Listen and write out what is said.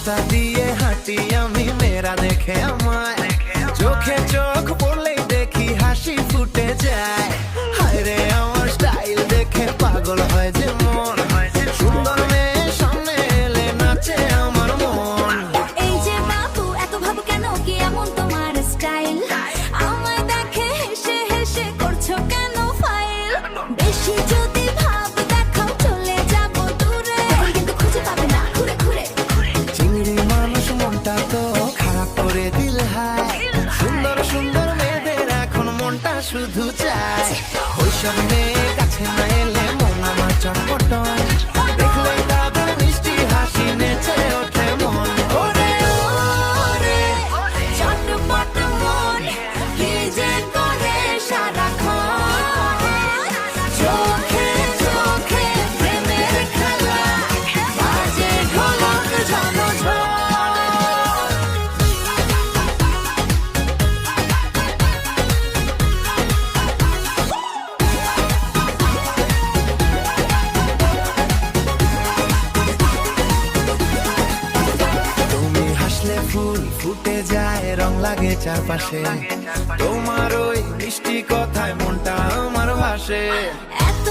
রাস্তা দিয়ে হাঁটি আমি, মেয়েরা দেখে আমায়, চোখে চোখ পড়লেই দেখি হাসি ফুটে যায়। হায় রে আমার স্টাইল দেখে পাগল হয় যে মন, সুন্দর মেয়ে সামনে এলে নাচে আমার মন। এই যে বাবু এত ভাবো কেন, কি এমন তোমার স্টাইল? আমায় দেখে হেসে হেসে করছো কেন ফাইল? বেশি যদি ভাব দেখাও চলে যাব দূরে, কিন্তু খুঁজে পাবে না ঘুরে ঘুরে। চিংড়ি মানুষ মনটা তো খারাপ করে দিল হায়, সুন্দর সুন্দর মেয়েদের এখন মনটা শুধু চায়। ওইসব মেয়ে কাছে না এলে মন আমার চটপটায়, দেখলে তাদের মিষ্টি হাসি নেচে ওঠে মন। ওরে ওরে চটপট মন কি যে করে সারাক্ষণ, চোখে চোখে প্রেমের খেলা, বাজে ঢোলক ঝনঝন। তুমি হাসলে ফুল ফুটে যায়, রং লাগে চারপাশে, তোমার ওই মিষ্টি কথায় মনটা আমার ভাসে। এত